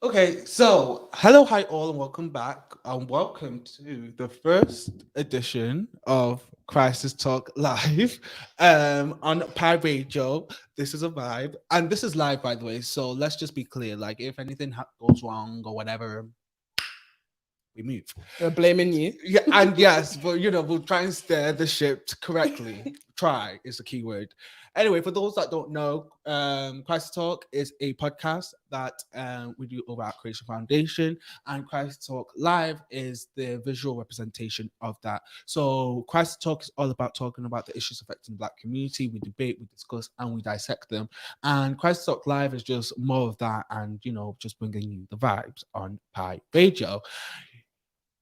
Okay, so hello, hi all, and welcome back, and welcome to the first edition of Crisis Talk Live, on Pi Radio. This is a vibe, and this is live, by the way. So let's just be clear, like if anything goes wrong or whatever, we move. We're blaming you. Yeah, and yes, but we'll try and steer the ship correctly. Try is the key word. Anyway, for those that don't know, Crisis Talk is a podcast that we do over at Creation Foundation, and Crisis Talk Live is the visual representation of that. So, Crisis Talk is all about talking about the issues affecting the Black community. We debate, we discuss, and we dissect them. And Crisis Talk Live is just more of that, and just bringing you the vibes on Pi Radio.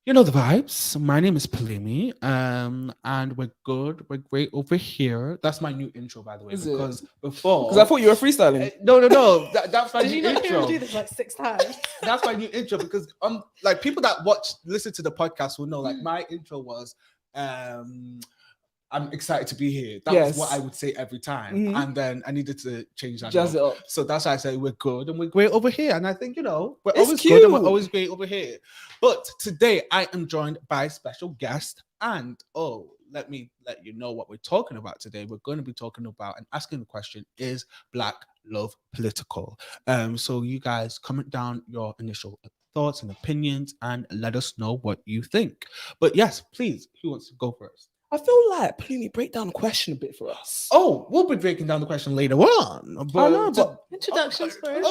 You know the vibes. My name is Palimi, and we're good. We're great over here. That's my new intro, by the way, Is it? because before, Because I thought you were freestyling. no, that's my Did new you not hear intro. him do this like 6 times? That's my new intro because like people that listen to the podcast will know. Like my intro was, I'm excited to be here. That Yes. was what I would say every time, Mhm. and then I needed to change that. Jazz it up. up. So that's why I say we're good and we're great over here. And I think, we're It's always good and we're cute. always great over here. But today I am joined by a special guest. And let me let you know what we're talking about today. We're going to be talking about and asking the question, is Black love political? So you guys comment down your initial thoughts and opinions and let us know what you think. But yes, please, who wants to go first? I feel like Plumi, break down the question a bit for us. Oh, we'll be breaking down the question later on. I know, but Introductions first.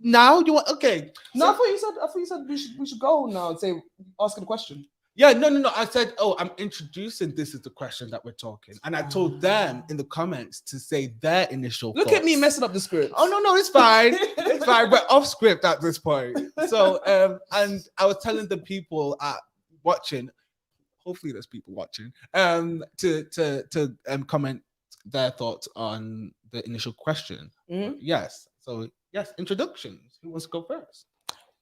Now you want okay? no, I thought you said we should go now and say asking the question. Yeah, no. I said, I'm introducing. This is the question that we're talking, and I told them in the comments to say their initial. Look thoughts. at me messing up the script. Oh no, it's fine. It's fine. We're off script at this point. So, and I was telling the people watching. Hopefully, there's people watching. To comment their thoughts on the initial question. Mhm. Yes. So yes, introductions. Who wants to go first?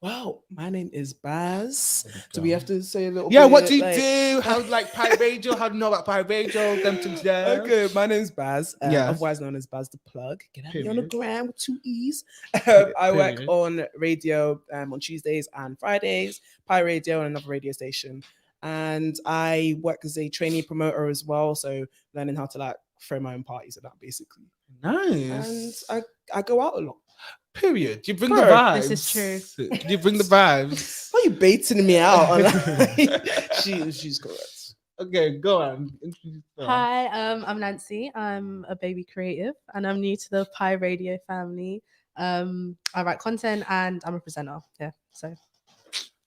Wow, my name is Baz. There we Do we go. have to say a little Yeah, bit? what do you like- do? How like Pi Radio? How do you know about Pi Radio? Them things there. Okay, my name's Baz, Yes. otherwise known as Baz the Plug. Get at me on the Period. gram with 2 E's. Period. I work on radio on Tuesdays and Fridays, Pi Radio and another radio station. And I work as a trainee promoter as well, so learning how to like throw my own parties and that basically. Nice. And I go out a lot. Period. You bring Girl, the vibes. this is true. You bring the vibes. Why are you baiting me out? She's correct. Okay, go on. Introduce yourself. Hi, I'm Nancy. I'm a baby creative and I'm new to the Pi Radio family. I write content and I'm a presenter. Yeah, so.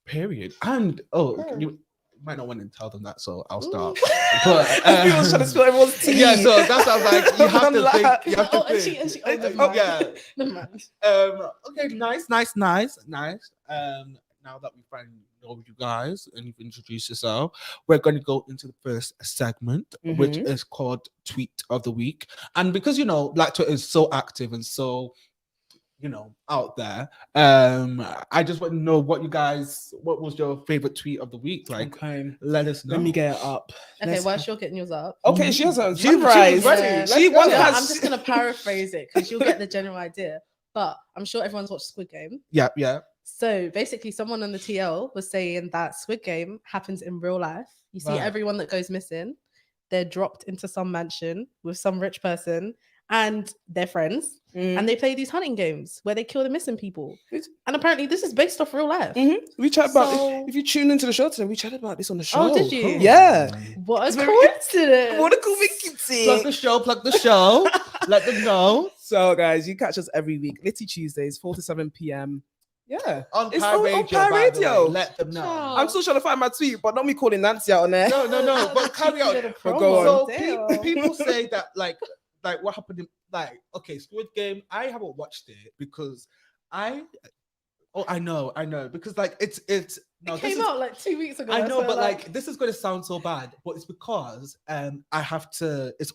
Period. And Period. you might not want to tell them that, so I'll start. But Everyone's trying to spill everyone's tea. yeah, so that's what I was like. You have I'm to like- think. You have to Oh, and think. she, oh, never Oh, mind. yeah. Never mind. Okay, nice. Now that we finally know you guys and you've introduced yourself, we're going to go into the first segment, which Mhm. is called Tweet of the Week. And because Black Twitter is so active and so out there, I just want to know what was your favorite tweet of the week? Like, Okay. let us know. Let me get it up. Okay, Let's- whilst you're getting yours up. Okay, she has a She was sunrise. ready. Yeah. Let's She go. one Yeah, has. I'm just going to paraphrase it because you'll get the general idea. But I'm sure everyone's watched Squid Game. Yeah. So basically, someone on the TL was saying that Squid Game happens in real life. You see Right. everyone that goes missing, they're dropped into some mansion with some rich person and their friends, Mm. and they play these hunting games where they kill the missing people. It's- And apparently, this is based off real life. Mhm. We chat about So- if you tune into the show today, we chatted about this on the show. Oh, did you? Yeah. What a It's very- coincidence! What a cool Plug the show. Let them know. So, guys, you catch us every week, Litty Tuesdays, 4 to 7 p.m. Yeah. On It's Pi on Radio. Pi by the way. Radio. Let them know. Ciao. I'm still trying to find my tweet, but not me calling Nancy out on there. No. But carry on. But go So on. people say that like what happened in Squid Game. I haven't watched it because I know because like it's no, It this came is- out like 2 weeks ago. I know, so, but like this is going to sound so bad, but it's because I have to it's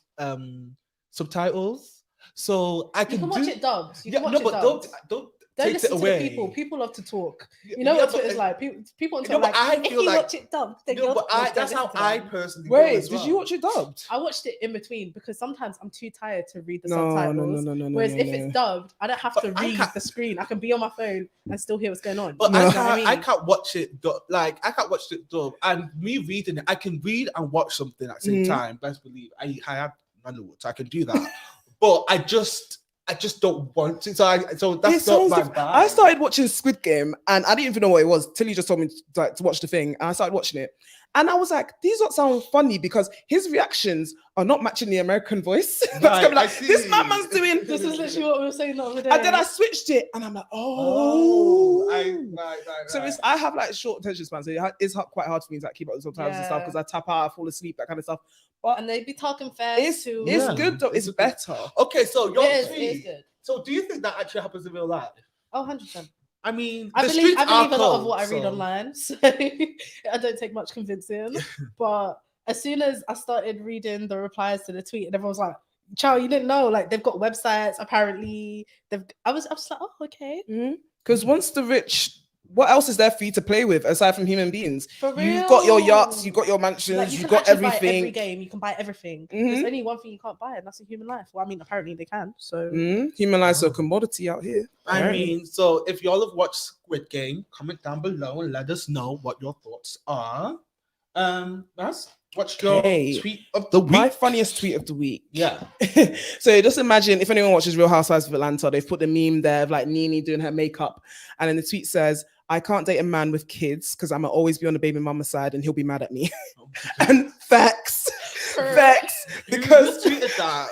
subtitles, so I you can can watch it dubbed. You yeah, can watch no, it but dubbed. don't Don't takes it listen to the away. people. People love to talk. You know what Twitter's like. People on No, Twitter but like, I if feel you like- watch it dubbed, then No, you're but well, don't that's how listen to I them. personally do Wait, as did well. you watch it dubbed? I watched it in between because sometimes I'm too tired to read the No, subtitles. no. Whereas if it's dubbed, I don't have But to I read can't- the screen. I can be on my phone and still hear what's going on. But No. I You know can't. what I can't watch it. Like I can't watch it dub. And me reading it, I can read and watch something at the same Mhm. time. Best believe I have Underwood, so I can do that. But I just don't want to. So that's It not sounds my diff- vibe. I started watching Squid Game and I didn't even know what it was till he just told me to watch the thing. And I started watching it. And I was like, these don't sound funny because his reactions are not matching the American voice. That's Right, gonna be I like, this see. man's doing. This is literally what we were saying the other day. And then I switched it and I'm like, Right. So I have like short attention span, so it's quite hard for me to like keep up with subtitles and stuff Yeah. because I tap out, I fall asleep, that kind of stuff. and they be talking fast It's too. it's good though. It's better. Okay, so your It is tweet. good. So do you think that actually happens in real life? Oh, 100%. I mean, I the believe streets a are lot of cold, what I read so- online, so I don't take much convincing. But as soon as I started reading the replies to the tweet, and everyone was like, "Chow, you didn't know? Like they've got websites. Apparently, I was like, oh, okay, Because once the rich, what else is there for you to play with aside from human beings? for real. You've got your yachts, you've got your mansions, Like, you you've can got actually buy every everything. game. You can buy everything. Mhm. There's only one thing you can't buy, and that's a human life. Well, I mean, apparently they can. So Human lives are a commodity out here. I Apparently. mean, so if y'all have watched Squid Game, comment down below and let us know what your thoughts are. What's your Okay. tweet of the week? My funniest tweet of the week. Yeah. So just imagine if anyone watches Real Housewives of Atlanta, they've put the meme there of like Nene doing her makeup, and then the tweet says, "I can't date a man with kids because I'm gonna always be on the baby mama side and he'll be mad at me." And facts, because Who tweeted that?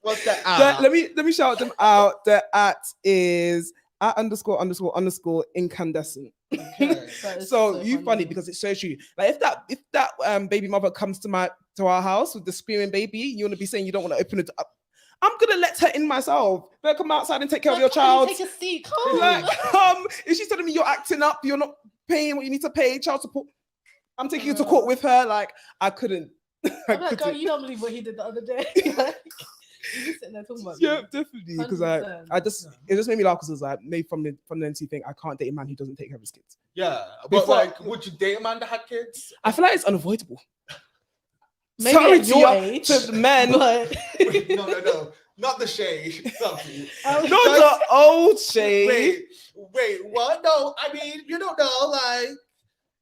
What's that? let me shout them out. The at is at ___ incandescent. Okay. that is So you funny because it's so true. Like if that baby mother comes to our house with the screaming baby, you want to be saying you don't want to open it up. I'm gonna let her in myself. Better come outside and take care of your child. Take a seat. Come. Like, if she's telling me you're acting up, you're not paying what you need to pay, child support. I'm taking you to court with her. Like, I couldn't. I'm like, girl, you don't believe what he did the other day. You just sitting there talking about Yeah, me. definitely. Because 100%. it just made me laugh because it was like made from the NC thing. I can't date a man who doesn't take care of his kids. Yeah. But Before- like, would you date a man that had kids? I feel like it's unavoidable. Maybe Sorry at to your your- age, to the men. but No. Not the shade. Sorry. Not the old shade. Wait, what? No, I mean, you don't know. Like,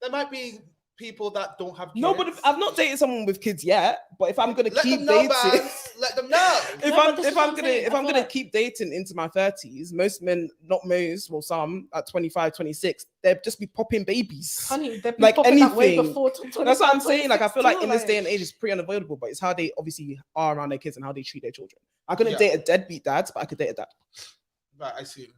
there might be people that don't have kids. No, but I've not dated someone with kids yet. But if I'm gonna let keep them know, dating, man. Let them know. if No, but I'm this is if what I'm I'm gonna saying. if I I'm feel gonna like- keep dating into my 30s, most men, not most, well some at 25, 26, they'll just be popping babies. honey, they've been Like popping that way anything. before. That's what I'm saying. Like I feel like 26 in this too, day and age, it's pretty unavoidable. But it's how they obviously are around their kids and how they treat their children. I couldn't Yeah. date a deadbeat dad, but I could date a dad. Right, I see.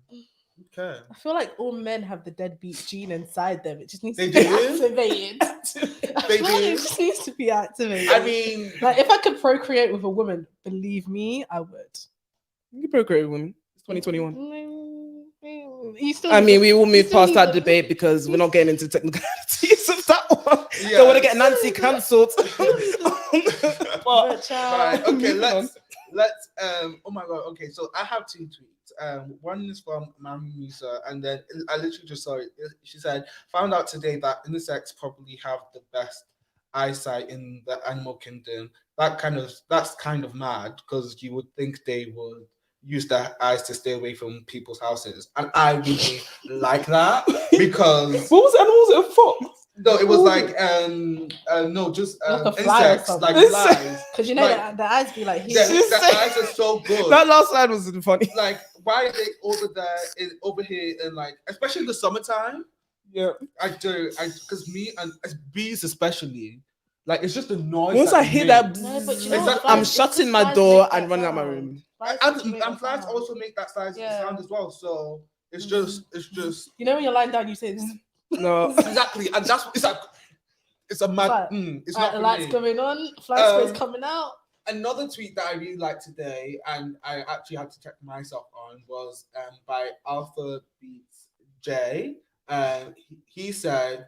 Okay. I feel like all men have the deadbeat gene inside them. It just needs They to be do? activated. I They feel like do? it just needs to be activated. I mean, like if I could procreate with a woman, believe me, I would. You can procreate with women. It's 2021. You still I need mean, to- we will you move still past need that to- debate because we're not getting into technicalities of that one. yeah. Don't want to get Nancy cancelled. But, But child, Right, okay, moving on. let's oh my god, okay, so I have two tweets. One is from Mami Musa, and then I literally just saw it. She said, found out today that insects probably have the best eyesight in the animal kingdom. That's kind of mad because you would think they would use their eyes to stay away from people's houses. And I really like that because What was it? Was it a fox? no, it was Ooh. like no, just Like a fly or insects, like something. flies. because you know like- that the eyes be like Their, here. Just their say- eyes are so good. That last line was funny. Like, why are they over there over here in like, especially in the summertime? Yeah. Because me and bees especially, like it's just the noise. Once that I they hear make. that, No, but you know what, I'm flies- it's shutting just my flies door make and that running out my sound. room. Flies and, just make and that flies sound. also make that size Yeah. sound as well. So it's Mhm. just You know when you're lying down, you say, No. exactly, and that's it's a mad. But, It's "Right, not the for lights me. going on, fly spray's Um, coming out." Another tweet that I really liked today, and I actually had to check myself on, was by Alpha Beats J. He said,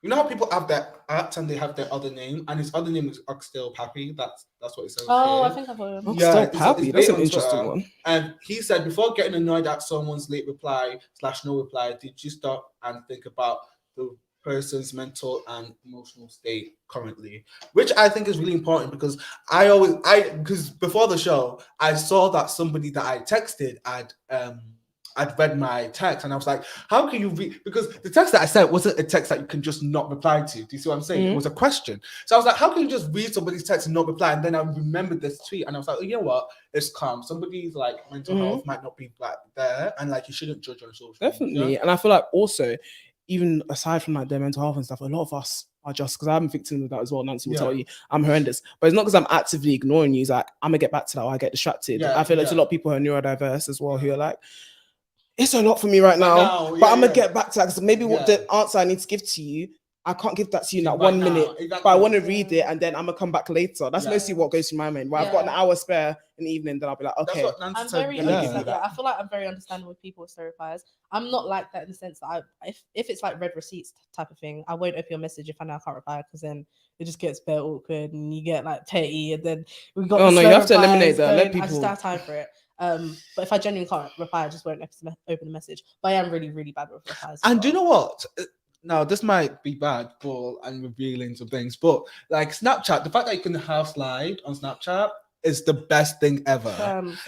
You know how people have their at and they have their other name, and his other name is Oxtail Pappy. That's what it says. Oh, here. I think I've heard of Oh, it. Yeah, still it's happy. based That's an on interesting Twitter. one. And he said, before getting annoyed at someone's late reply / no reply, did you stop and think about the person's mental and emotional state currently? Which I think is really important, because because before the show, I saw that somebody that I texted I'd read my text, and I was like, how can you read? Because the text that I sent wasn't a text that you can just not reply to. Do you see what I'm saying? It was a question. So I was like, how can you just read somebody's text and not reply? And then I remembered this tweet, and I was like, oh, you know what? It's calm. Somebody's like mental health might not be like there, and like you shouldn't judge on social Definitely. media. And I feel like also, even aside from like their mental health and stuff, a lot of us are just, because I'm a victim of that as well. Nancy will tell you I'm horrendous, but it's not because I'm actively ignoring you. It's like, I'm gonna get back to that, or I get distracted. I feel like there's a lot of people who are neurodiverse as well who are like, it's a lot for me right now, but I'm gonna get back to that, because maybe what the answer I need to give to you, I can't give that to you in that 1 minute, but I want to read it and then I'm gonna come back later. That's mostly what goes through my mind. Where I've got an hour spare in the evening, then I'll be like, okay. I'm very understanding. I feel like I'm very understanding with people with stereotypes. I'm not like that in the sense that if it's like read receipts type of thing, I won't open your message if I know I can't reply, because then it just gets a bit awkward and you get like petty, and then we got. Oh no, you have to eliminate that. Let people. I just don't have time for it. But if I genuinely can't reply, I just won't open the message. But I am really, really bad with replies. And do you know what? Now, this might be bad and revealing some things, but like Snapchat, the fact that you can have slide on Snapchat is the best thing ever.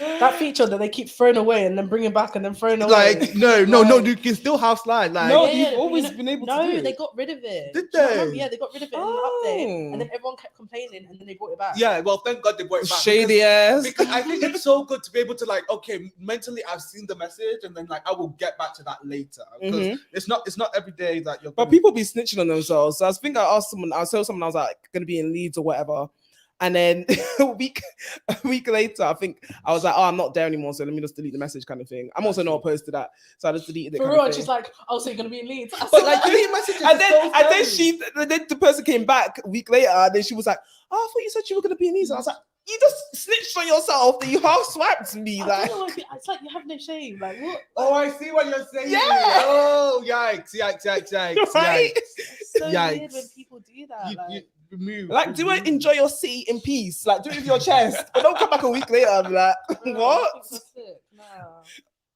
That feature that they keep throwing away and then bringing back and then throwing away. Like, no, you can still have slide. Like, no, you've always been able to do it. No, they got rid of it. Did they? Yeah, they got rid of it in the update, and then everyone kept complaining, and then they brought it back. Yeah, well, thank God they brought it back. Shady ass. Because I think it's so good to be able to like, okay, mentally I've seen the message, and then like I will get back to that later. Because it's not every day that you're. But people be snitching on themselves. So I think I asked someone, I told someone I was like gonna be in Leeds or whatever. And then a week later, I think I was like, oh, I'm not there anymore, so let me just delete the message kind of thing. I'm also not opposed to that. So I just deleted it. For real, she's like, oh, so you're gonna be in Leeds. But like delete messages. and then the person came back a week later, and then she was like, oh, I thought you said you were gonna be in Leeds. And I was like, you just snitched on yourself, that you half swiped me. Like, it's like you have no shame. Like what? Oh, I see what you're saying. Yeah. Oh, yikes. Right? It's so weird when people do that. You remove. Like, do it, enjoy your seat in peace. Like, do it with your chest. But don't come back a week later and be like, what?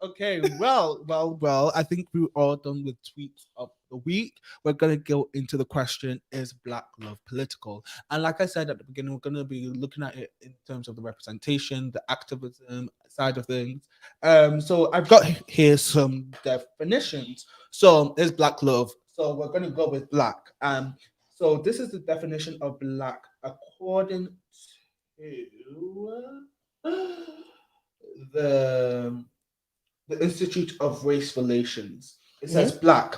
Okay, well, I think we're all done with tweets of the week. We're gonna go into the question: is Black love political? And like I said at the beginning, we're gonna be looking at it in terms of the representation, the activism side of things. So I've got here some definitions. So is Black love? So we're gonna go with Black. So this is the definition of Black according to the Institute of Race Relations. It says Black,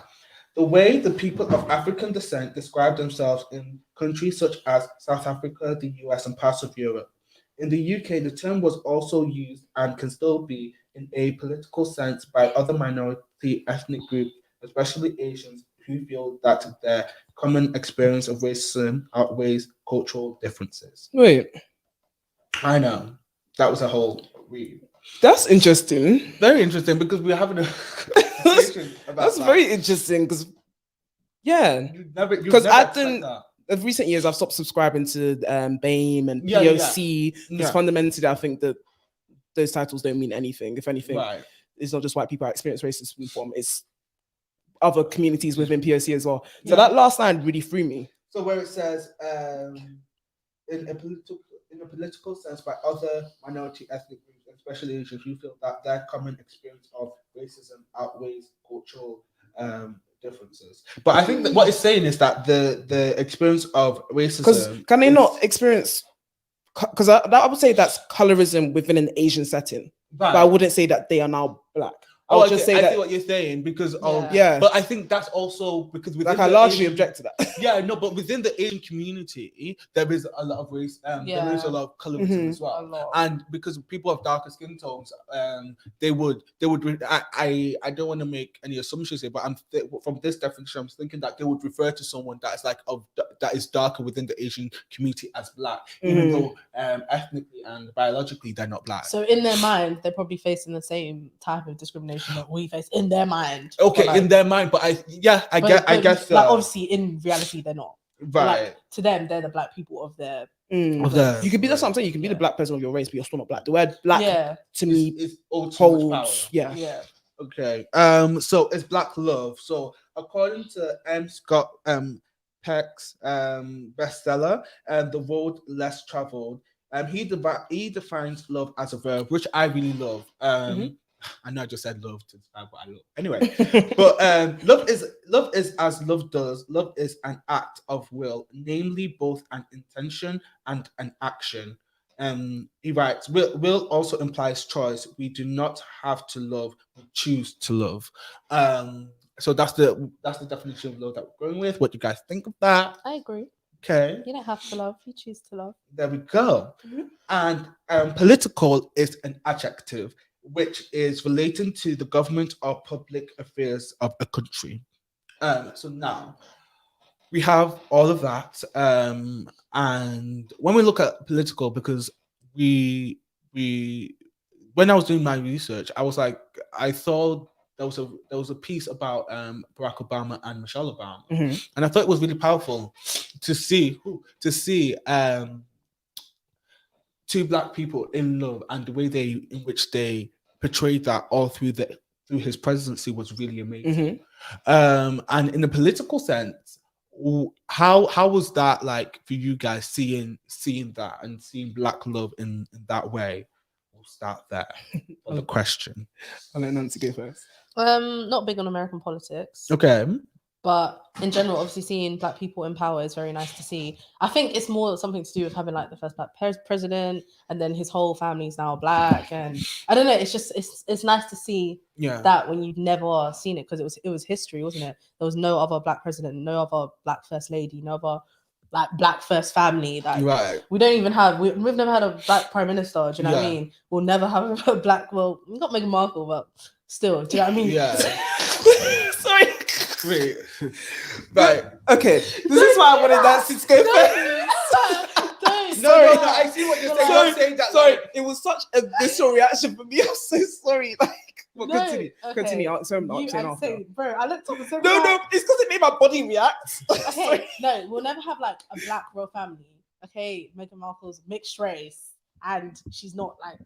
the way the people of African descent describe themselves in countries such as South Africa, the US, and parts of Europe. In the UK, the term was also used and can still be in a political sense by other minority ethnic groups, especially Asians, who feel that their common experience of racism outweighs cultural differences. Wait. I know. That was a whole read. That's interesting. Very interesting, because we're having a conversation about That's that. very interesting, because Because of recent years I've stopped subscribing to BAME and POC. Because fundamentally I think that those titles don't mean anything. If anything, it's not just white people that experience racism from, it's other communities within POC as well. So that last line really threw me. So where it says in a political sense by other minority ethnic groups, especially Asians, who feel that their common experience of racism outweighs cultural differences. But I think that what it's saying is that the experience of racism, because can they not experience, because I would say that's colorism within an Asian setting, but I wouldn't say that they are now Black. I would just say that. I see what you're saying, because yeah. But I think that's also because like I largely object to that. Yeah, no, but within the Asian community, there is a lot of race. There is a lot of colorism as well, and because people of darker skin tones, they would. I don't want to make any assumptions here, but from this definition, I'm thinking that they would refer to someone that is that is darker within the Asian community as Black, even though ethnically and biologically they're not Black. So in their mind, they're probably facing the same type of discrimination discrimination that we face in their mind. Okay, But, in their mind, but I guess like obviously in reality they're not. But, right. like, to them, they're the black people of their Mm. Of the- You could be, that's what I'm saying. You can be the Yeah. black person of your race, but you're still not black. The word black yeah, to me It's all too much power. holds, yeah. yeah. Okay. So it's Black Love. So according to M. Scott Peck's bestseller, The Road Less Traveled, he defines love as a verb, which I really love. I know I just said love to describe what I love. Anyway, but love is as love does. Love is an act of will, namely both an intention and an action. He writes, will also implies choice. We do not have to love, we choose to love. So that's the definition of love that we're going with. What do you guys think of that? I agree. Okay, You don't have to love, you choose to love. there we go. Mhm. And political is an adjective which is relating to the government or public affairs of a country. So now we have all of that. And when we look at political, because we when I was doing my research, I was like, I saw there was a piece about Barack Obama and Michelle Obama, Mhm. and I thought it was really powerful to see two black people in love, and the way in which they portrayed that all through his presidency was really amazing. And in a political sense, how was that like for you guys seeing that and seeing black love in that way? We'll start there for the question. I'll let Nancy go first. Not big on American politics, Okay. but in general, obviously seeing black people in power is very nice to see. I think it's more something to do with having like the first black president, and then his whole family is now black, and I don't know. It's just it's nice to see Yeah. that when you've never seen it, because it was history, wasn't it? There was no other black president, no other black first lady, no other like black first family. Like Right. we don't even have we've never had a black prime minister. Do you know what I Yeah. mean? We'll never have a black. Well, we got Meghan Markle, but still, do you know what I mean? Yeah. Sorry. Wait. Right. Okay, this is why I wanted Nancy to go first. Don't. No, I see what you're saying. Sorry, You're saying that. Sorry, like, it was such a visceral reaction for me. I'm so sorry. Like, well, No, continue. okay. Continue. Answer him. You Answer him and after. say, bro, I looked up and said, No, it's because it made my body react. Okay, no, we'll never have like a black royal family. Okay, Meghan Markle's mixed race, and she's not like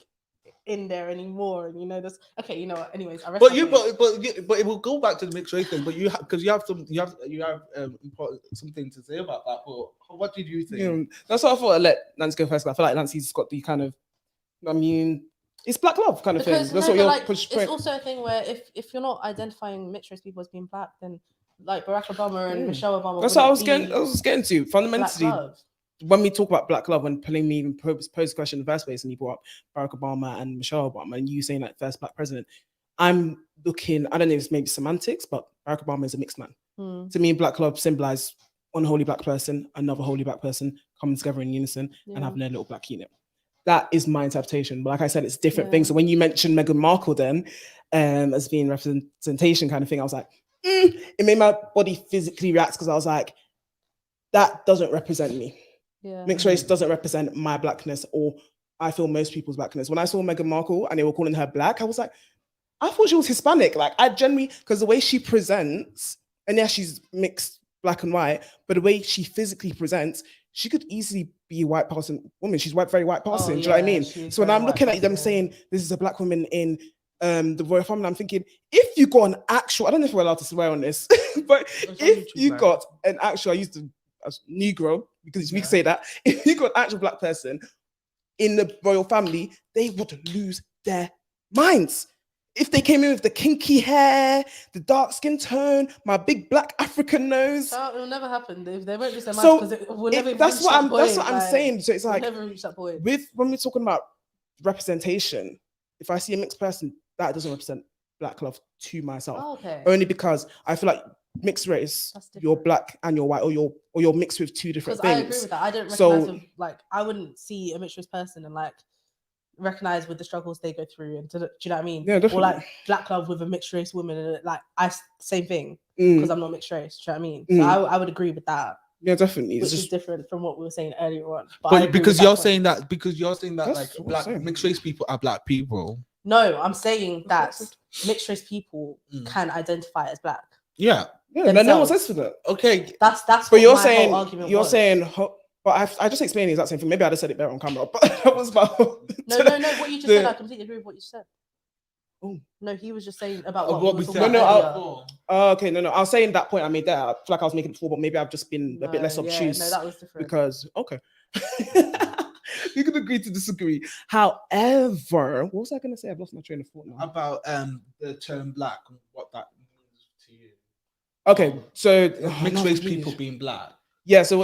in there anymore. And you know this. Okay, you know what? Anyways, I but it will go back to the mixed race thing. But you because you have important something to say about that. But what did you think? Yeah, that's why I thought I'd let Nancy go first. I feel like Nancy's got the kind of, I mean, it's black love kind of thing. That's what you're like, pushing. it's also a thing where if you're not identifying mixed race people as being black, then like Barack Obama and Michelle Obama. That's what I was wouldn't getting to. be Fundamentally, black love. when we talk about black love, when Palin even posed the question in the first place, and you brought up Barack Obama and Michelle Obama, and you saying like first black president, I'm looking. I don't know if it's maybe semantics, but Barack Obama is a mixed man. To me, black love symbolizes one holy black person, another holy black person coming together in unison and having their little black unit. That is my interpretation. But like I said, it's different things. So when you mentioned Meghan Markle then as being representation kind of thing, I was like, it made my body physically react because I was like, that doesn't represent me. Yeah. Mixed race doesn't represent my blackness, or I feel most people's blackness. When I saw Meghan Markle and they were calling her black, I was like, I thought she was Hispanic. Like I generally, because the way she presents, and yeah, she's mixed black and white, but the way she physically presents, she could easily be a white passing woman. She's very white passing. Do you know what I mean? So when I'm looking at them saying this is a black woman in the royal family, I'm thinking, if you got an actual, I don't know if we're allowed to swear on this, but if you got an actual, I used to as Negro, because we can say that, if you got an actual black person in the royal family, they would lose their minds. If they came in with the kinky hair, the dark skin tone, my big black African nose. It will never happen. They won't lose their minds So because we'll never that's reach what that I'm. point. That's what I'm saying. So it's We'll like never reach that point. when we're talking about representation, if I see a mixed person, that doesn't represent black love to myself. Oh, okay. Only because I feel like mixed race, you're black and you're white, or you're mixed with two different Because things. I agree with that. I don't recognize So- them, like I wouldn't see a mixed race person and like recognize with the struggles they go through, and do you know what I mean? Yeah, Or definitely. like black love with a mixed race woman, and like same thing because I'm not mixed race. Do you know what I mean? So I would agree with that, Yeah, definitely. which It's is just different from what we were saying earlier on. But I But agree because with you're point. saying that That's like what I'm black saying. mixed race people are black people. No, I'm saying that mixed race people Mm. can identify as black. Yeah. Yeah, no one themselves. says for that. Okay. That's But what you're my saying whole argument you're was. saying. But I just explained the exact same thing. Maybe I just said it better on camera. But that was about. No. What you just said, I completely agree with what you said. Oh. No, he was just saying about Of what we we were said talking No, about no, earlier. Oh, okay, no. I was saying that point I made there. I feel like I was making it before, but maybe I've just been a bit less No, obtuse. no, that was different. Because okay. You can agree to disagree. However, what was I going to say? I've lost my train of thought now. About the term black and what that means to you. Okay, so Mixed no, race really. people being black. Yeah, so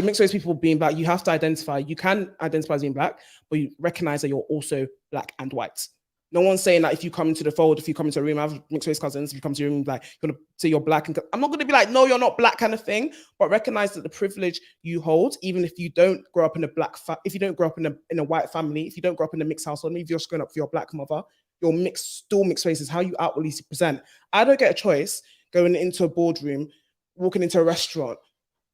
mixed race people being black, you have to identify. You can identify as being black, but you recognize that you're also black and white. No one's saying that if you come into the fold, if you come into a room, I have mixed race cousins, if you come to a room, like you're gonna say you're black, and I'm not gonna be like, no, you're not black kind of thing, but recognize that the privilege you hold, even if you don't grow up in a black, if you don't grow up in a white family, if you don't grow up in a mixed household, maybe you're just growing up for your black mother, you're still mixed races, how you outwardly present. I don't get a choice going into a boardroom, walking into a restaurant,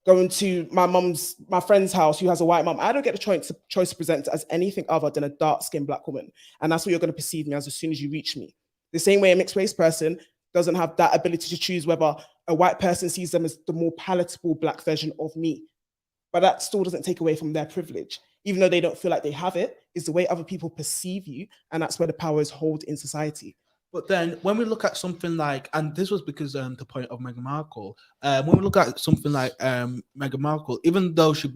going to my friend's house who has a white mom. I don't get the choice to present as anything other than a dark-skinned black woman. And that's what you're going to perceive me as soon as you reach me. The same way a mixed race person doesn't have that ability to choose whether a white person sees them as the more palatable black version of me. But that still doesn't take away from their privilege. Even though they don't feel like they have it, is the way other people perceive you. And that's where the power is held in society. But then when we look at something like, and this was because the point of Meghan Markle, when we look at something like Meghan Markle, even though she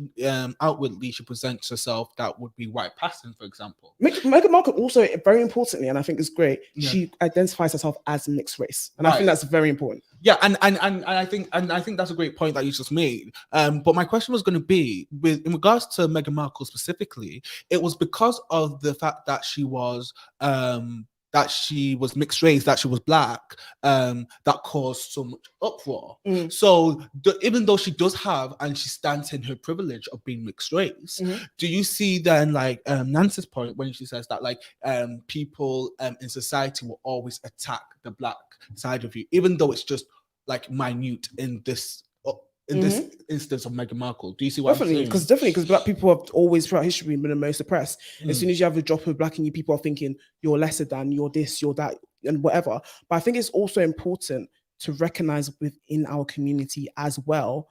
outwardly she presents herself that would be white passing, for example. Meghan Markle also, very importantly, and I think it's great, Yeah. she identifies herself as mixed race. And I Right. think that's very important. Yeah, and I think that's a great point that you just made. But my question was going to be in regards to Meghan Markle specifically, it was because of the fact that she was mixed race, that she was black, that caused so much uproar. Mm. So even though she does have, and she stands in her privilege of being mixed race, Mhm. do you see then like Nancy's point when she says that like people in society will always attack the black side of you, even though it's just like minute in this this instance of Meghan Markle? Do you see what I'm saying? Because black people have always throughout history been the most oppressed. As soon as you have a drop of black in you, people are thinking you're lesser than, you're this, you're that, and whatever. But I think it's also important to recognize within our community as well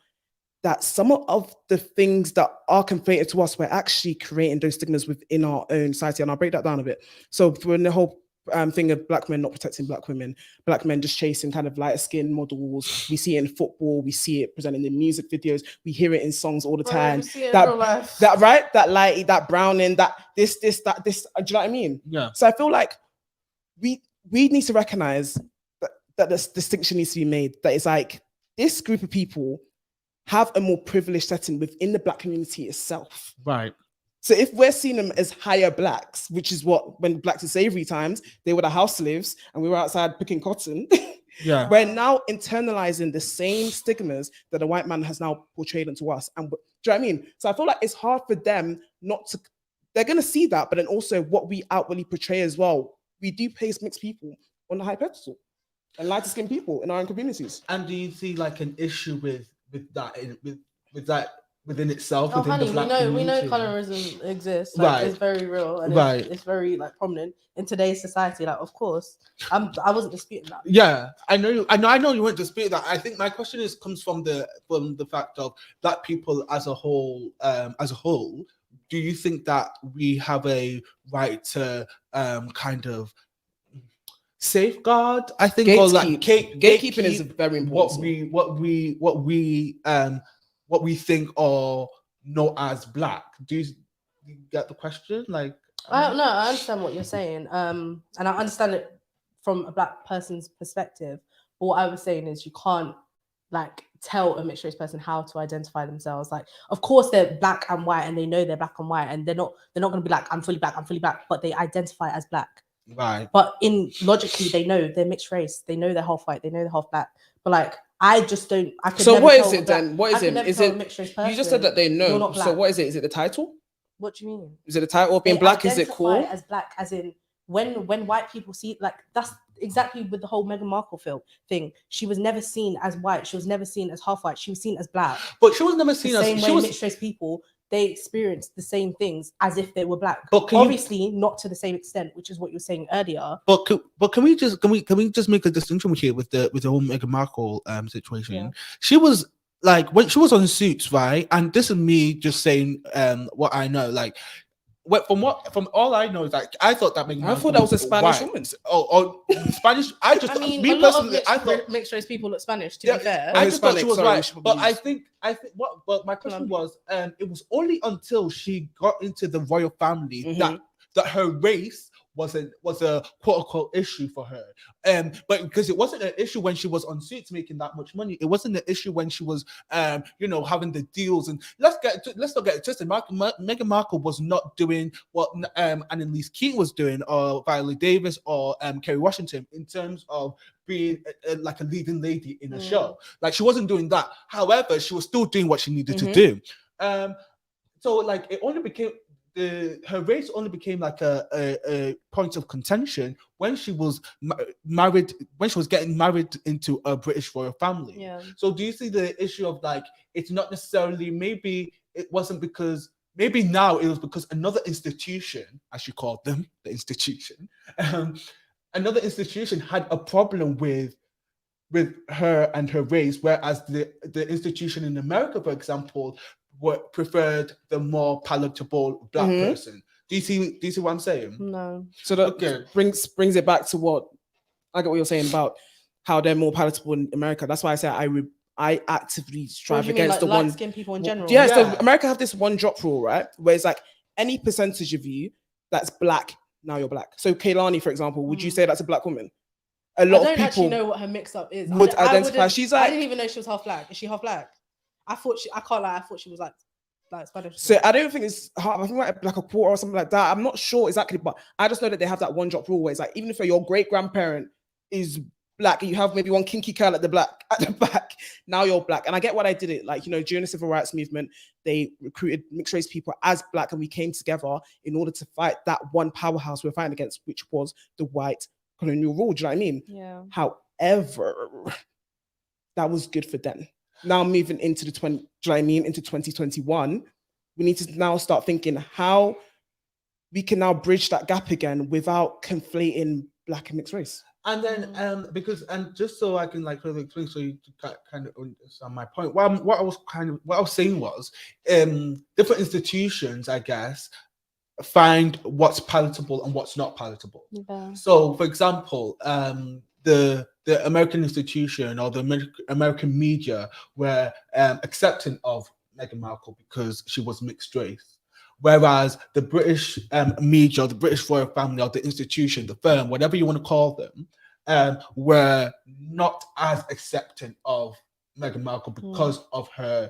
that some of the things that are conflated to us, we're actually creating those stigmas within our own society. And I'll break that down a bit. So for the whole thing of black men not protecting black women, black men just chasing kind of lighter skin models. We see it in football, we see it presented in music videos, we hear it in songs all the time. That right, that light, that browning, that this. Do you know what I mean? Yeah. So I feel like we need to recognize that this distinction needs to be made. That it's like this group of people have a more privileged setting within the black community itself. Right. So if we're seeing them as higher blacks, which is what when blacks in slavery times, they were the house slaves and we were outside picking cotton. Yeah. We're now internalizing the same stigmas that the white man has now portrayed onto us. And do you know what I mean? So I feel like it's hard for them not to, they're going to see that, but then also what we outwardly portray as well. We do place mixed people on the high pedestal and lighter skinned people in our own communities. And do you see like an issue with that with that within itself? Oh, within honey, the black we know community? colorism exists. Like, Right. It's very real and Right. it's very like prominent in today's society. Like, of course, I wasn't disputing that. Yeah, I know you weren't disputing that. I think my question comes from the fact of black people as a whole. Do you think that we have a right to kind of safeguard? I think or like gatekeeping is very important. what we think or know as black. Do you get the question? Like, I understand what you're saying. And I understand it from a black person's perspective. But what I was saying is you can't like tell a mixed race person how to identify themselves. Like, of course they're black and white and they know they're black and white and they're not gonna be like, I'm fully black, but they identify as black. right. But logically they know they're mixed race, they know they're half white, they know they're half black. But like I just don't. So what is it then? What is it? Is it? You just said that they know. So what is it? Is it the title? What do you mean? Is it the title of being black? Is it cool? As black, as in when white people see, like that's exactly with the whole Meghan Markle thing. She was never seen as white. She was never seen as half white. She was seen as black. But she was never seen the as same way mixed race people they experienced the same things as if they were black. But can you- Obviously, not to the same extent, which is what you were saying earlier. But can we just make a distinction here with the whole Meghan Markle situation? Yeah. She was like, when she was on Suits, right? And this is me just saying what I know. Like, from all I know is like, I thought that Meghan I Markle thought that was a Spanish white. woman. Oh, Spanish. I just I mean, me a lot personally, of I thought mixed race people look Spanish. To Yeah, be fair, I just thought she Hispanic, was sorry, we right, should but probably I think what. But my question was, it was only until she got into the royal family that her race was a quote unquote issue for her. But because it wasn't an issue when she was on Suits making that much money, it wasn't an issue when she was having the deals. And let's not get it twisted. Meghan Markle was not doing what Annalise Keating was doing, or Viola Davis, or Kerry Washington, in terms of being like a leading lady in a show. Like, she wasn't doing that. However, she was still doing what she needed to do. So like, it only became her race only became like a point of contention when she was married, when she was getting married into a British royal family. Yeah. So do you see the issue of like, it's not necessarily, maybe it wasn't because, maybe now it was because another institution, as you called them, the institution, another institution had a problem with her and her race, whereas the institution in America, for example, preferred the more palatable black person. Do you see what I'm saying? No. So that brings it back to what I get what you're saying about how they're more palatable in America. That's why I say I actively strive against the one light-skinned people in general. Yeah, so America have this one drop rule, right? Where it's like, any percentage of you that's black, now you're black. So Kehlani, for example, would you say that's a black woman? A lot of people actually know what her mix-up is. would identify. She's like, I didn't even know she was half black. Is she half black? I can't lie. I thought she was like Spanish. So I don't think it's hard. I think like a quarter or something like that. I'm not sure exactly, but I just know that they have that one drop rule where it's like, even if your great grandparent is black and you have maybe one kinky curl at the back, now you're black. And I get why they did it. Like, during the civil rights movement, they recruited mixed race people as black, and we came together in order to fight that one powerhouse we're fighting against, which was the white colonial rule. Do you know what I mean? Yeah. However, that was good for them. Now moving into into 2021, we need to now start thinking how we can now bridge that gap again without conflating black and mixed race. And then just so I can like further explain, so you kind of understand my point. What I was saying was, different institutions, I guess, find what's palatable and what's not palatable. Yeah. So, for example, the American institution or the American media were accepting of Meghan Markle because she was mixed race, whereas the British media, or the British royal family, or the institution, the firm, whatever you want to call them, were not as accepting of Meghan Markle because of her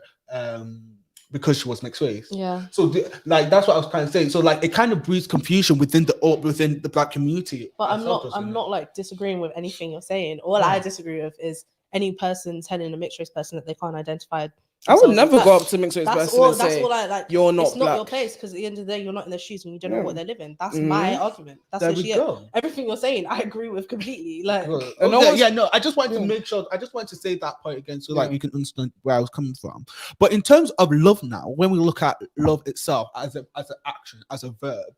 because she was mixed race. Yeah. So that's what I was kind of saying. So like, it kind of breeds confusion within the black community. But I'm not like disagreeing with anything you're saying. All I disagree with is any person telling a mixed race person that they can't identify. I would never go up to mixed race person and say, all I like. You're not It's black. not your place, because at the end of the day, you're not in their shoes and you don't know what they're living. That's my argument. That's there we go. Everything you're saying, I agree with completely. Like, I just wanted to make sure. I just wanted to say that point again, so like you can understand where I was coming from. But in terms of love now, when we look at love itself as an action, as a verb,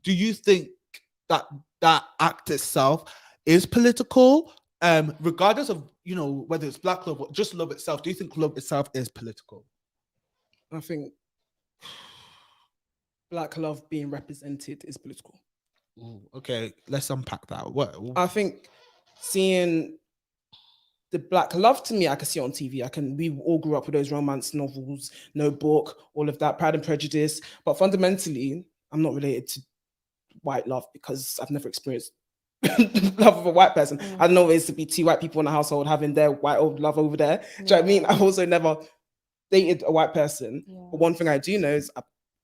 do you think that act itself is political? Regardless of whether it's black love or just love itself, do you think love itself is political? I think black love being represented is political. Ooh, okay, let's unpack that. What I think seeing the black love, to me, I can see on TV. We all grew up with those romance novels, Notebook, all of that, Pride and Prejudice. But fundamentally, I'm not related to white love because I've never experienced love of a white person. I don't know what it is to be two white people in a household having their white old love over there. Do you know what I mean? I've also never dated a white person. But one thing I do know is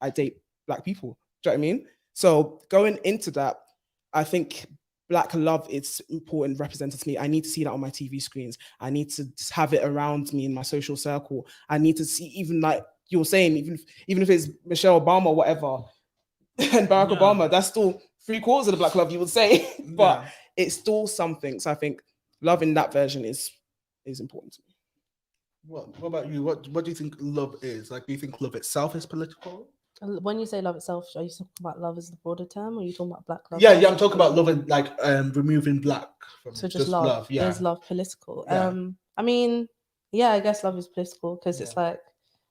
I date black people. Do you know what I mean? So going into that, I think black love is important, represented to me. I need to see that on my TV screens. I need to just have it around me in my social circle. I need to see, even like you were saying, even if it's Michelle Obama or whatever, and Barack Obama, that's still 3/4 of the black love, you would say, but it's still something. So I think love in that version is important to me. What about you? What do you think love is? Like, do you think love itself is political? When you say love itself, are you talking about love as the broader term, or are you talking about black love? Yeah, I'm talking about love and like removing black from So it. just love. Yeah. Is love political? Yeah. I mean, yeah, I guess love is political because it's Yeah. like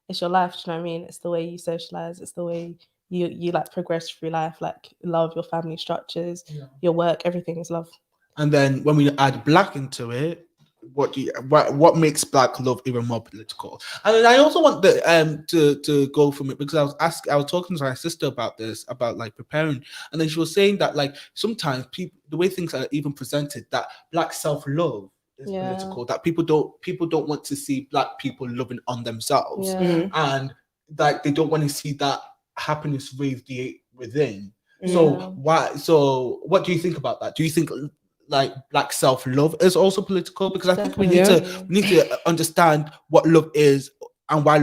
it's your life. Do you know what I mean? It's the way you socialize. It's the way you like progress through life. Like love your family structures, your work, everything is love. And then when we add black into it, what makes black love even more political? And then I also want the to go from it because I was talking to my sister about this, about like preparing, and then she was saying that like sometimes people, the way things are even presented, that black self-love is Yeah. political, that people don't want to see black people loving on themselves, Yeah. Mhm. and like they don't want to see that happiness radiate within. Yeah. So what do you think about that? Do you think like black self-love is also political? Because I think we need Definitely. to understand what love is and why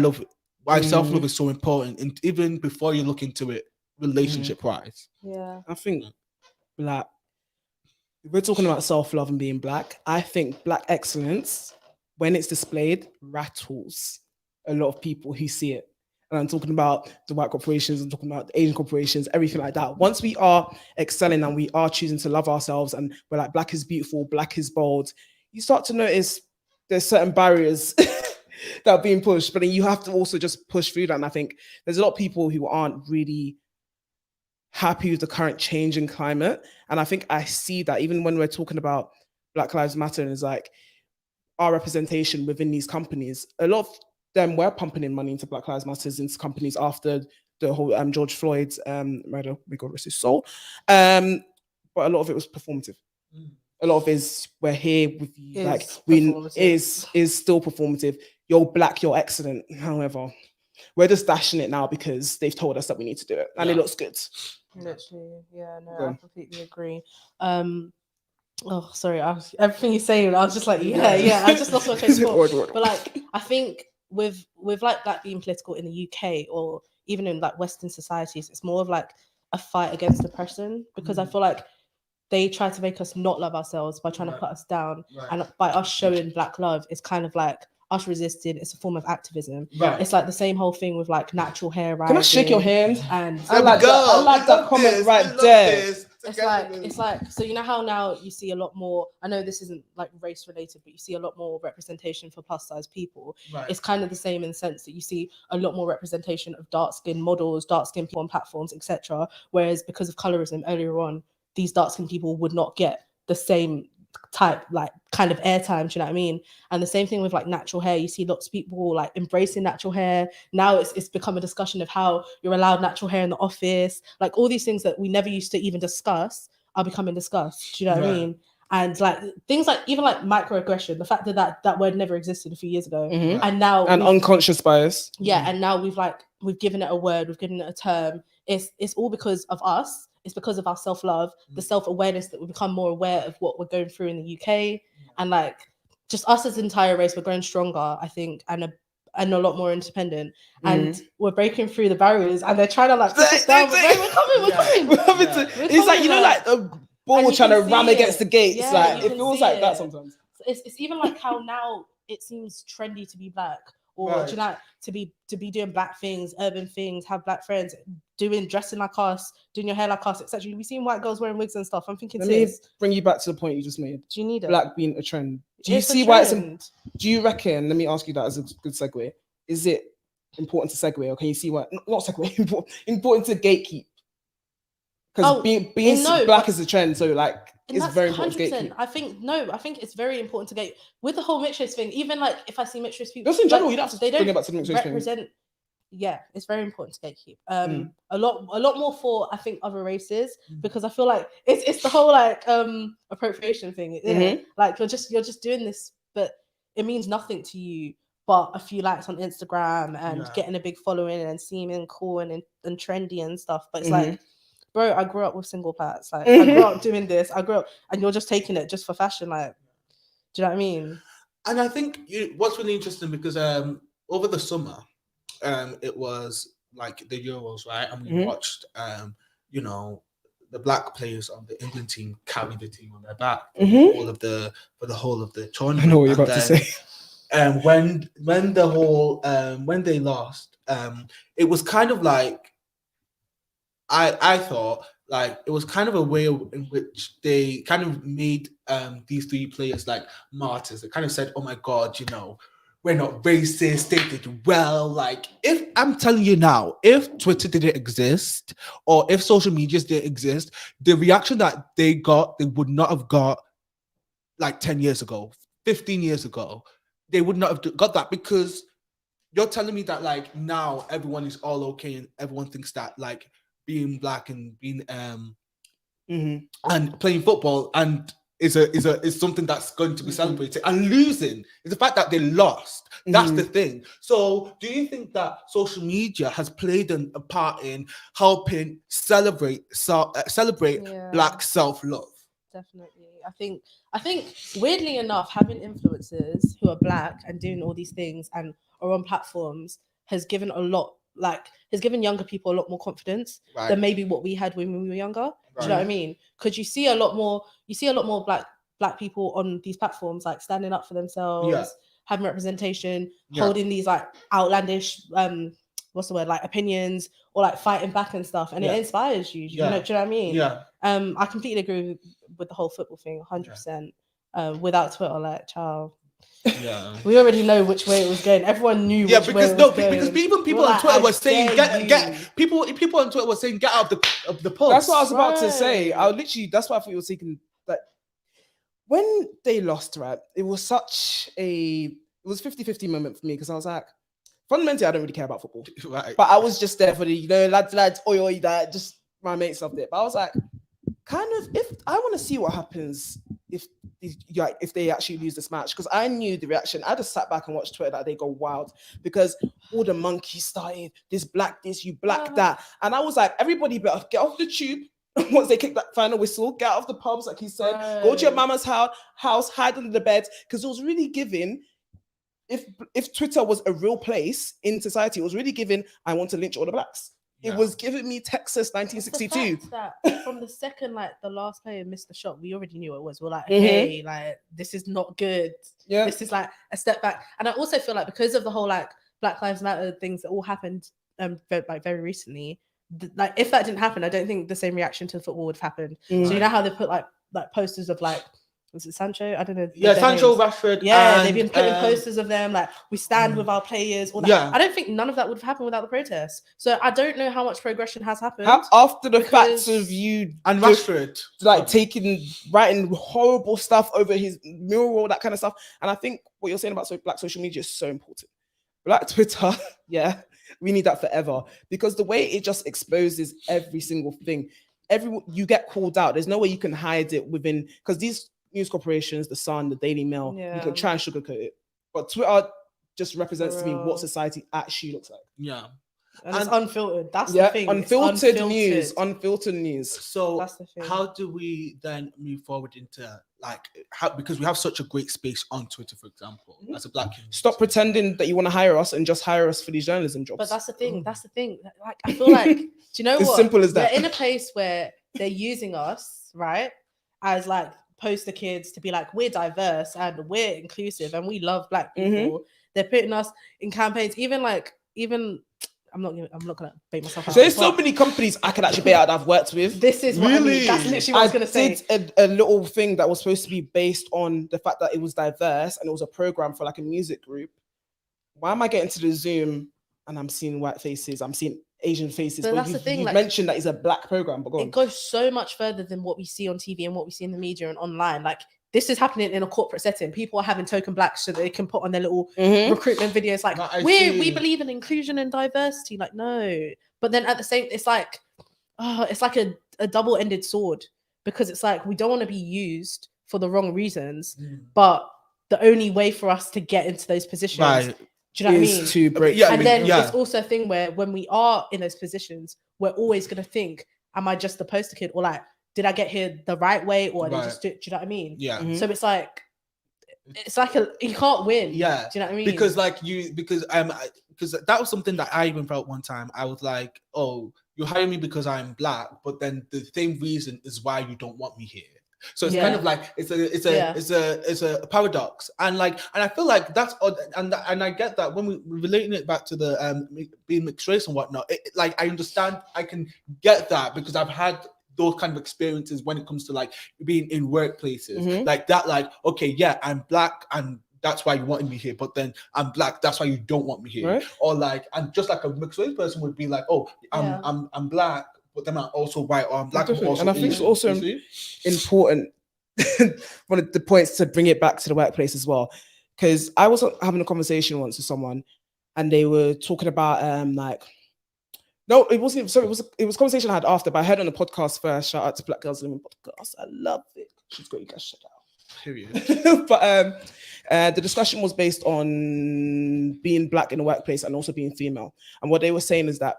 self-love Mm. is so important, and even before you look into it relationship wise. Yeah. I think black. If we're talking about self-love and being black, I think black excellence, when it's displayed, rattles a lot of people who see it. And I'm talking about the white corporations, I'm talking about the Asian corporations, everything like that. Once we are excelling and we are choosing to love ourselves and we're like, black is beautiful, black is bold, you start to notice there's certain barriers that are being pushed, but then you have to also just push through that. And I think there's a lot of people who aren't really happy with the current changing climate. And I think I see that even when we're talking about Black Lives Matter, and it's like our representation within these companies, a lot of them were pumping in money into Black Lives Matter into companies after the whole George Floyd's murder, may God rest his soul. But a lot of it was performative. A lot of it is we're here with you, like is still performative. You're black, you're excellent. However, we're just dashing it now because they've told us that we need to do it, and it looks good. Literally, yeah, no, I completely agree. Oh, sorry, everything you're saying, I was just like, yeah, I just lost my train of thought. But like, I think with like black being political in the UK or even in like Western societies, it's more of like a fight against oppression, because I feel like they try to make us not love ourselves by trying to put us down, and by us showing black love, it's kind of like us resisting. It's a form of activism. It's like the same whole thing with like natural hair rising. Can I shake your hand? And I like that comment right there. It's like so you know how now you see a lot more, I know this isn't like race related, but you see a lot more representation for plus size people. It's kind of the same in the sense that you see a lot more representation of dark skinned models, dark skinned people on platforms, etc. Whereas because of colorism earlier on, these dark skinned people would not get the same type, like kind of airtime, do you know what I mean? And the same thing with like natural hair. You see lots of people like embracing natural hair. Now it's become a discussion of how you're allowed natural hair in the office. Like all these things that we never used to even discuss are becoming discussed. Do you know what I mean? And like things like even like microaggression, the fact that word never existed a few years ago, and now unconscious bias. And now we've given it a word, we've given it a term. It's all because of us. It's because of our self-love, the self-awareness that we become more aware of what we're going through in the UK, and like just us as an entire race, we're growing stronger, I think, and a lot more independent, and we're breaking through the barriers, and they're trying to like push us down. We're coming. It's like, you know, like a ball trying to ram against the gates. Yeah, like it feels like that sometimes. It's even like how now it seems trendy to be black, or do you know, to be doing black things, urban things, have black friends, dressing like us, doing your hair like us, etc. We've seen white girls wearing wigs and stuff. I'm thinking, let me bring you back to the point you just made. Do you need it? Black being a trend. Do you see why it's do you reckon, let me ask you that as a good segue, is it important to segue, or can you see why not segue, important to gatekeep? Because being black is a trend, so like it's very important to gatekeep. I think it's very important to get with the whole mixed race thing. Even like if I see mixed race people, just in general, like, you don't have to they bring don't it back to the mixed race represent thing. Yeah, it's very important to gatekeep. A lot more for I think other races, because I feel like it's the whole like appropriation thing. Like you're just doing this, but it means nothing to you but a few likes on Instagram and getting a big following and seeming cool and trendy and stuff. But it's like, bro, I grew up with single plats. Like I grew up doing this. I grew up, and you're just taking it just for fashion. Like, do you know what I mean? And I think what's really interesting, because over the summer, it was like the Euros, right? And we watched, you know, the black players on the England team carry the team on their back for the whole of the tournament. I know what you're about to say. when the whole when they lost, it was kind of like I thought like it was kind of a way in which they kind of made these three players like martyrs. They kind of said, "Oh my God, you know, we're not racist. They did well." Like, if I'm telling you now, if Twitter didn't exist or if social medias didn't exist, the reaction that they got, they would not have got like 10 years ago, 15 years ago. They would not have got that because you're telling me that like now everyone is all okay and everyone thinks that like being black and being and playing football and is something that's going to be celebrated, and losing is the fact that they lost. That's the thing. So do you think that social media has played a part in helping celebrate Yeah. black self-love? Definitely. I think weirdly enough, having influencers who are black and doing all these things and are on platforms has given younger people a lot more confidence than maybe what we had when we were younger. Do you know what I mean? Because you see a lot more black people on these platforms like standing up for themselves, having representation, holding these like outlandish what's the word, like opinions, or like fighting back and stuff, and it inspires you. You know, do you know what I mean? Yeah. I completely agree with the whole football thing, 100%. Without Twitter, like, child, Yeah. we already know which way it was going. Everyone knew which way it was going. Because even people on Twitter were saying people on Twitter were saying get out of the post. That's what I was about to say. That's why I thought you were taking that. When they lost, right, it was 50-50 moment for me because I was like, fundamentally, I don't really care about football. Right. But I was just there for the, lads, oi, that, just my mates up there. But I was like, kind of, if I want to see what happens if they actually lose this match, because I knew the reaction. I just sat back and watched Twitter that they go wild because all the monkeys started this, you black that, and I was like, everybody better get off the tube once they kick that final whistle, get out of the pubs, like he said, go to your mama's house, hide under the bed, because it was really giving. If Twitter was a real place in society, it was really giving, I want to lynch all the blacks. It was giving me Texas 1962. That from the second like the last player missed the shot, we already knew what it was. We're like, hey, like this is not good. Yeah, this is like a step back. And I also feel like because of the whole like Black Lives Matter things that all happened very recently, like if that didn't happen, I don't think the same reaction to football would have happened. So you know how they put like posters of like, was it Sancho? I don't know. Yeah, Sancho, Rashford. Yeah, they've been putting posters of them like we stand with our players. All that. Yeah, I don't think none of that would have happened without the protests. So I don't know how much progression has happened after the fact of you and Rashford like writing horrible stuff over his mural, that kind of stuff. And I think what you're saying about black social media is so important. Black Twitter, yeah, we need that forever because the way it just exposes every single thing. You get called out. There's no way you can hide it within, because these news corporations, the Sun, the Daily Mail, you can try and sugarcoat it, but Twitter just represents to me what society actually looks like. Yeah, and it's unfiltered. That's the thing. Unfiltered news. So that's the thing. How do we then move forward into because we have such a great space on Twitter, for example, as a black community? Stop pretending that you want to hire us and just hire us for these journalism jobs. But that's the thing. Like I feel like, do you know what? As simple as that. We're in a place where they're using us, right, as like poster kids to be like, we're diverse and we're inclusive and we love black people. They're putting us in campaigns, even I'm not gonna bait myself out. There's so many companies I can actually bait out that I've worked with. This is what I mean. That's literally what I was gonna say. Did a little thing that was supposed to be based on the fact that it was diverse and it was a program for like a music group. Why am I getting to the Zoom and I'm seeing white faces? I'm seeing Asian faces. So that's the thing. You mentioned that it's a black program, but it goes so much further than what we see on TV and what we see in the media and online. Like this is happening in a corporate setting. People are having token blacks so that they can put on their little recruitment videos. Like we believe in inclusion and diversity. Like no, but then at the same, it's like a double-ended sword because it's like we don't want to be used for the wrong reasons, but the only way for us to get into those positions. Right. Do you know what I mean? To break. It's also a thing where when we are in those positions, we're always going to think, am I just a poster kid? Or like, did I get here the right way? Or did I just do you know what I mean? Yeah. So it's like you can't win. Yeah. Do you know what I mean? Because that was something that I even felt one time. I was like, oh, you hire me because I'm black, but then the same reason is why you don't want me here. So it's Yeah. kind of like it's a paradox, and I feel like that's odd, and I get that when we relating it back to the being mixed race and whatnot. Like I understand, I can get that because I've had those kind of experiences when it comes to like being in workplaces Mhm. like that. Like, okay, yeah, I'm black and that's why you wanted me here, but then I'm black, that's why you don't want me here. Right. Or like, and just like a mixed race person would be like, oh, I'm black, but then I'm also white, or I'm black, but Definitely. also And I think it's Asian. also You see? important. One of the points to bring it back to the workplace as well, because I was having a conversation once with someone, and they were talking about like, no, it wasn't. So it was a conversation I had after, but I heard on the podcast first. Shout out to Black Girls Living Podcast. I love it. She's great. You guys check it out. Period. But the discussion was based on being black in the workplace and also being female. And what they were saying is that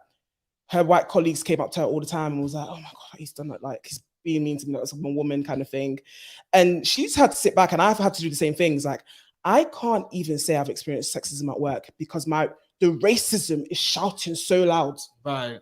her white colleagues came up to her all the time and was like, "Oh my god, he's done that! Like he's being mean to me as a woman, kind of thing." And she's had to sit back, and I've had to do the same things. Like I can't even say I've experienced sexism at work because the racism is shouting so loud. Right.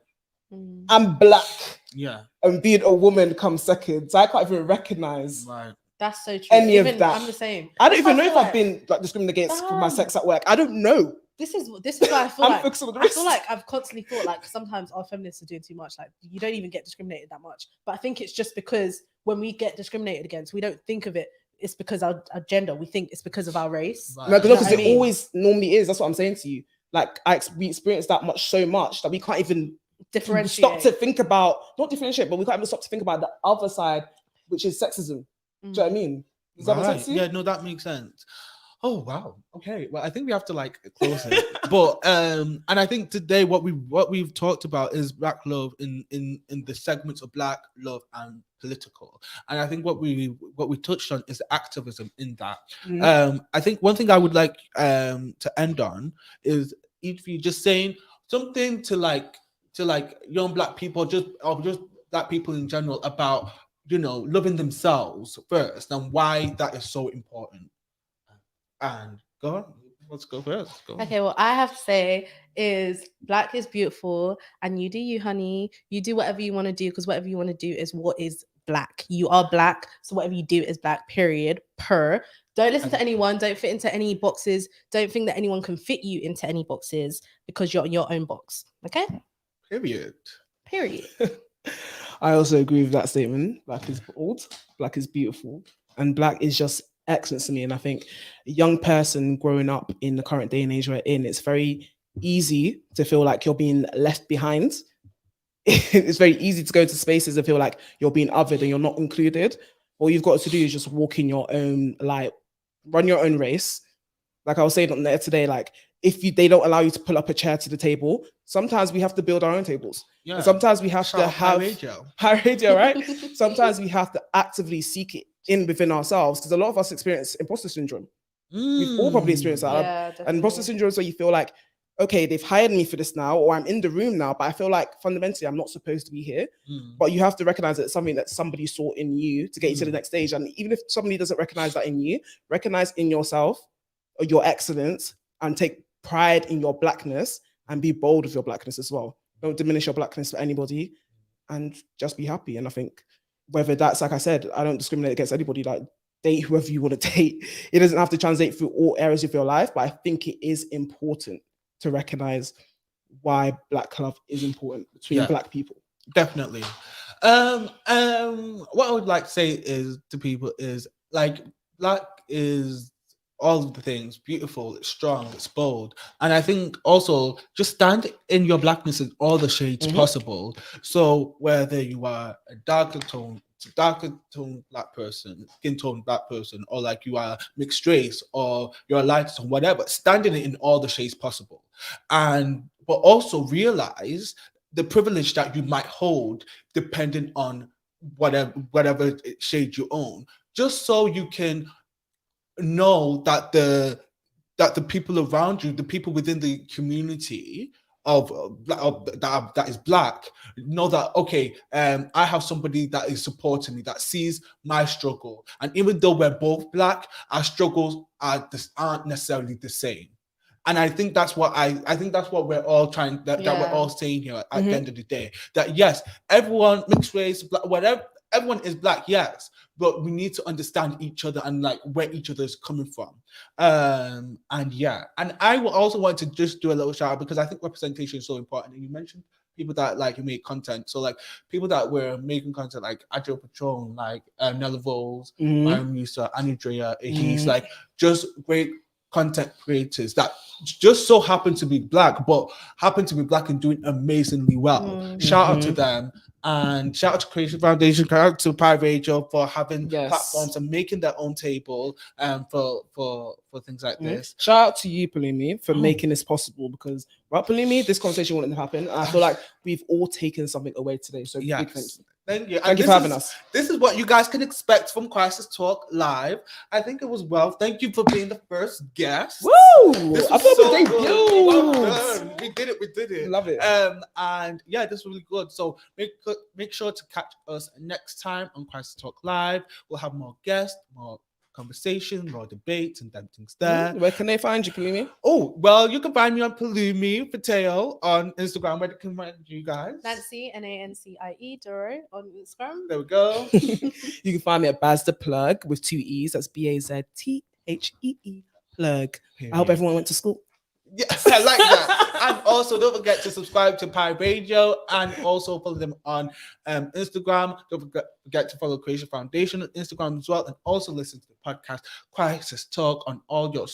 I'm black, Yeah. and being a woman comes second. So I can't even recognize. Right. That's so true. Any of that. I'm the same. I don't even know feel if I've been like discriminated against for my Damn. sex at work. I don't know. This is why I feel I'm like focused on the I feel rest. like I've constantly thought like sometimes our feminists are doing too much. Like you don't even get discriminated that much. But I think it's just because when we get discriminated against, we don't think of it. It's because our gender. We think it's because of our race. Right. No, You know because what I it mean? always normally is. That's what I'm saying to you. Like we experience that much so much that we can't even Differentiate. stop to think about, not differentiate, but we can't even stop to think about the other side, which is sexism. Do you know what I mean? Does that make sense to you? Yeah, no, that makes sense. Oh wow. Okay. Well, I think we have to like close it. But and I think today what we've talked about is black love in the segments of black love and political. And I think what we touched on is the activism in that. I think one thing I would like to end on is if you just saying something to young black people, just black people in general, about loving themselves first and why that is so important. And go on, let's go first. Go on. Okay, well, I have to say is black is beautiful, and you do you, honey. You do whatever you want to do because whatever you want to do is what is black. You are black, so whatever you do is black. Period. Don't listen to anyone. Don't fit into any boxes. Don't think that anyone can fit you into any boxes because you're in your own box. Okay. Period. I also agree with that statement. Black is bold, black is beautiful, and black is just excellence to me. And I think a young person growing up in the current day and age we're in, it's very easy to feel like you're being left behind. It's very easy to go to spaces and feel like you're being othered and you're not included. All you've got to do is just walk in your own light, run your own race. Like I was saying on there today, like if they don't allow you to pull up a chair to the table, sometimes we have to build our own tables. Yeah. And sometimes we have to have high radio, right? Sometimes we have to actively seek it in within ourselves because a lot of us experience imposter syndrome. We've all probably experienced that. Yeah, And imposter syndrome is where you feel like, okay, they've hired me for this now, or I'm in the room now, but I feel like fundamentally I'm not supposed to be here. But you have to recognize that it's something that somebody saw in you to get you to the next stage. And even if somebody doesn't recognize that in you, recognize in yourself or your excellence and take pride in your blackness and be bold with your blackness as well. Don't diminish your blackness for anybody and just be happy. And I think whether that's, like I said, I don't discriminate against anybody. Like, date whoever you want to date. It doesn't have to translate through all areas of your life, but I think it is important to recognize why black love is important between black people. Definitely. What I would like to say is to people is like black is all of the things, beautiful, it's strong, it's bold. And I think also just stand in your blackness in all the shades possible. So whether you are a darker tone black person, skin tone black person, or like you are mixed race or you're a light tone, whatever, standing in all the shades possible. But also realize the privilege that you might hold depending on whatever shade you own, just so you can know that the people around you, the people within the community that is black, know that okay, I have somebody that is supporting me, that sees my struggle, and even though we're both black, our struggles aren't necessarily the same. And I think that's what we're all trying that we're all saying here at the end of the day, that yes, everyone, mixed race, black, whatever, everyone is black, yes, but we need to understand each other and like where each other is coming from. And yeah, and I will also want to just do a little shout out because I think representation is so important. And you mentioned people that like make content, so like people that were making content like Agile Patron, like Nella Voles, Mhm. Myron Musa, Annie Drea, he's Mhm. like just great content creators that just so happen to be black, but happen to be black and doing amazingly well. Mm. Shout out to Mhm. them. And shout out to Creation Foundation, shout out to Pi Radio for having Yes. platforms and making their own table for things like Mhm. this. Shout out to you, Palumi, for Oh. making this possible because without Palumi, this conversation wouldn't have happened. And I feel like we've all taken something away today. So big thank Yes. you. Thank you. Thank you this for having is- us. This is what you guys can expect from Crisis Talk Live. I think it was well. Thank you for being the first guest. Woo! This I was thought so we good. Well debuted. done. We did it. Love it. And yeah, this was really good. So make sure to catch us next time on Crisis Talk Live. We'll have more guests, more conversation, more debates, and then things there. Where can they find you, Palumi? Oh, well, you can find me on Palumi Pateo on Instagram. Where can find you guys? Nancy, Nancie Doro on Instagram. There we go. You can find me at Baz the Plug with 2 E's. That's BAZTHEE plug. I hope everyone went to school. Yes, I like that. And also, don't forget to subscribe to Pi Radio and also follow them on Instagram. Don't forget to follow Creation Foundation on Instagram as well, and also listen to the podcast Crisis Talk on all your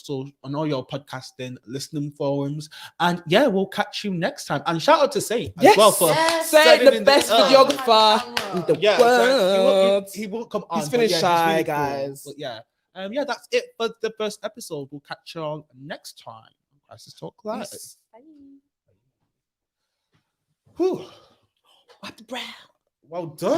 podcasting listening forums. And yeah, we'll catch you next time. And shout out to Say as well for Say setting the in best the- videographer in the yeah, world. he won't come on. He's but finished yeah, shy, really cool. guys. But yeah, yeah, that's it for the first episode. We'll catch you all next time. Crisis Talk Live. Yes. Bye. Whew. Wipe the brow. Well done.